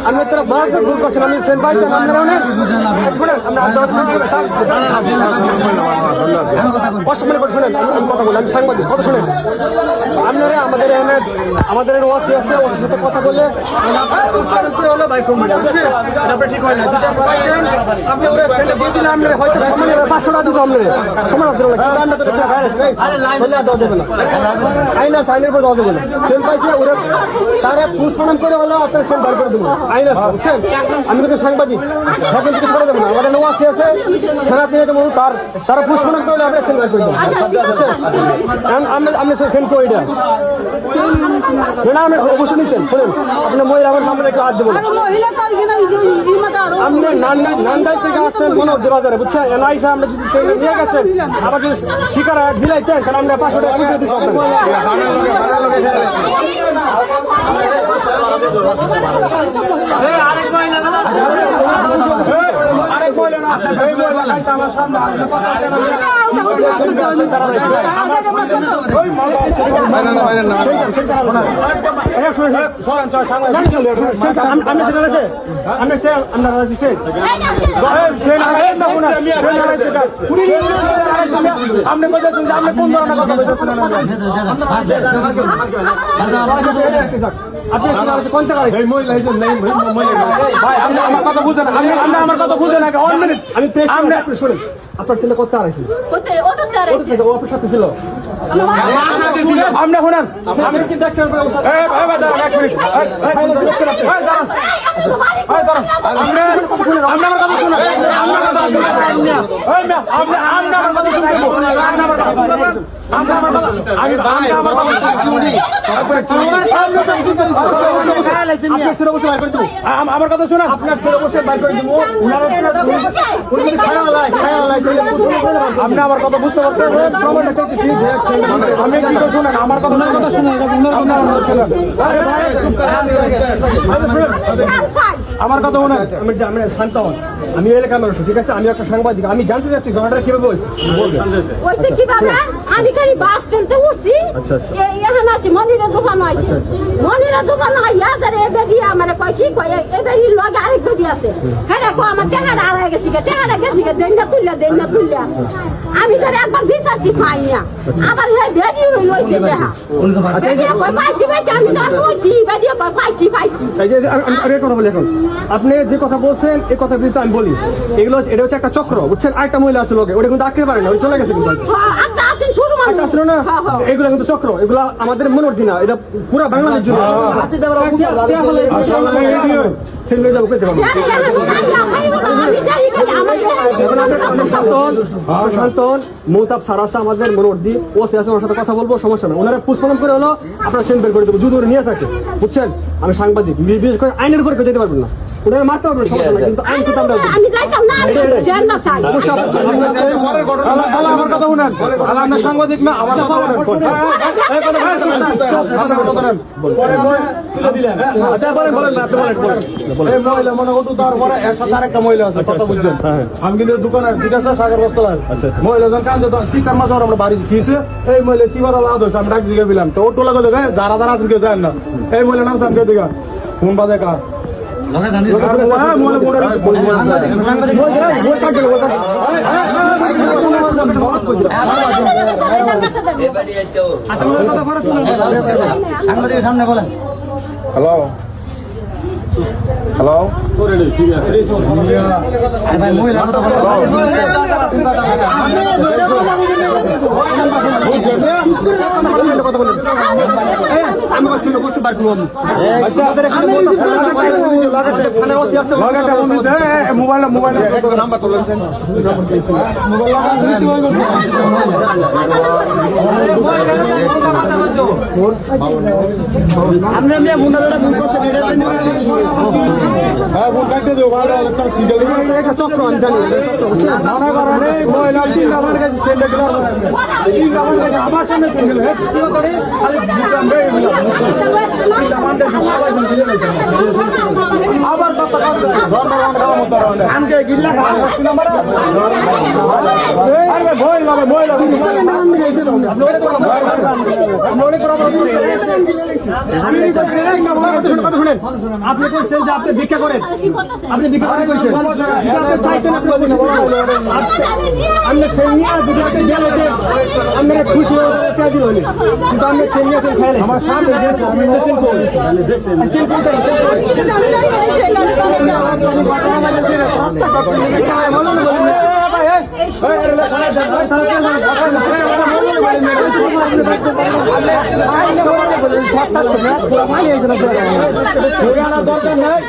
আমি তোরা বড় ভুল করছেন আমি সেন ভাই শুনেন কথা বলি আমি সাংবাদিক কথা শুনেন আপনারা আমাদের ওয়াসি আছে ওদের সাথে কথা বললে হলো ভাই ঠিক হয় না আপনি হয়তো সময় 500 টাকা দিব আপনার সময় আছে দেওয়া যাবে না আইন আছে আইনের পর দেওয়া যাবে না সেন পাইছে ওরা তারা পুষ্পনাম করে হলো আপনার সেন বার করে দেবো আইন আছে বুঝছেন আমি কিন্তু সাংবাদিক সকল কিছু করা যাবে না আমাদের ওয়াসি আছে খারাপ নিয়ে দেবো তারা পুষ্পনাম করলে আমরা সেন বার করে দেবো আপনি সেন করে এটা না আমি অবশ্যই নিচ্ছেন শুনেন আপনার মহিলা আমার সামনে একটু হাত দেবো না আপনি নান্দাই থেকে আসছেন মনে হচ্ছে বাজারে বুঝছেন এনআইসা আমরা যদি নিয়ে গেছেন আবার যদি শিকার দিলাইতেন কারণ আমরা 500 টাকা বুঝে দিতে পারবেন আপনি বলতেছেন যে আপনি কোন ধরনের কথা বলতেছেন আপনি কোন টাকা ভাই আপনি আমার কথা বুঝেন আপনি আমার কথা বুঝেন আগে 1 মিনিট আমি আপনি শুনেন আপনার ছেলে কত আড়াইছিল ও আপনার সাথে ছিল আমরা শুনেন আমি কি দেখছেন আমার কথা শোনা আপনার ছেলে বসে বার করে দিব আপনি আমার কথা বুঝতে পারছেন আমি কি শুনেন আমার কথা শুনেন আমার কথা শুনেন আমি শান্ত হন আমি এলাকার মানুষ ঠিক আছে আমি একটা সাংবাদিক আমি জানতে চাচ্ছি ঘটনাটা কিভাবে হয়েছে কিভাবে আমি খালি বাস স্ট্যান্ডে উঠছি এখানে আছি মনিরের দোকান আছে মনিরের দোকান আমার কয় কি কয় এবারই লগে আরেক বেদি আছে হ্যাঁ দেখো আমার টেকাটা হারাই গেছি টেকাটা গেছি দেনটা তুললা আমি ধরে একবার দিচ্ছি পাই না আবার এই বেদি লইছে দেখা পাইছি আমি তো বলছি বেদি পাইছি এখন আপনি যে কথা বলছেন এই কথা কিন্তু আমি বলি এগুলো এটা হচ্ছে একটা চক্র বুঝছেন আরেকটা মহিলা আছে লোকে ওটা কিন্তু আটকে পারে না ওই চলে গেছে কিন্তু আসলো না এগুলো কিন্তু চক্র এগুলো আমাদের মনোর দিনা এটা পুরো বাংলাদেশের জন্য মৌতাব সার আছে আমাদের মনোর্দি ও সে আছে ওনার সাথে কথা বলবো সমস্যা না ওনারা পুষ্পনাম করে হলো আপনারা সেন বের করে দেবো যদি নিয়ে থাকে বুঝছেন আমি সাংবাদিক বিশেষ করে আইনের উপরে যেতে পারবেন না ওনারা মারতে পারবেন সমস্যা না কিন্তু আইন কিন্তু আমার কথা শুনেন আমরা সাংবাদিক না আমার কথা আচ্ছা বলেন আমি কিন্তু দোকানে ঠিক আছে সাগর বস্তলার মহিলা চিকার মাছ আমরা বাড়ি খেয়েছে এই মহিলা চিবার আমি ডাক দিকে দিলাম তো ও টোলা গেলে যারা আছেন কেউ যায় না এই মহিলা নাম সামনে দিঘা কোন বাজে কার সামনে বলেন হ্যালো হ্যালো ঠিক আছে মোবাইল নাম্বার তুলেছেন আপনি হ্যাঁ ফোন কাটতে দেবো ভালো তোর সিরিয়াল এটা চক্র আমি জানি এটা চক্র বুঝছেন মনে করেন এই মহিলা তিন আমার কাছে সেন্ডেল দিলাম তিন আমার কাছে আমার সামনে সেন্ডেল হে কি করে খালি বুকাম রে তিন আমার কাছে সবাই দিয়ে দিয়েছে আবার কথা আমকে গিল্লা খা নাম্বার আরে ভয় লাগে সেকেন্ড রাউন্ড গেছে আপনি শুনেন আপনি কইছেন যে আপনি ভিক্ষা করেন আপনি ভিক্ষা করে কইছেন ভিক্ষা চাইতেন আপনি অবশ্যই আপনি সেনিয়া দুটাকে গেলে আমরা খুশি হয়ে কাজ দিল কিন্তু আপনি সেনিয়া খেলে আমার সামনে গেছে আমি দেখছেন কোন দেখছেন কোনটা দরকার নাই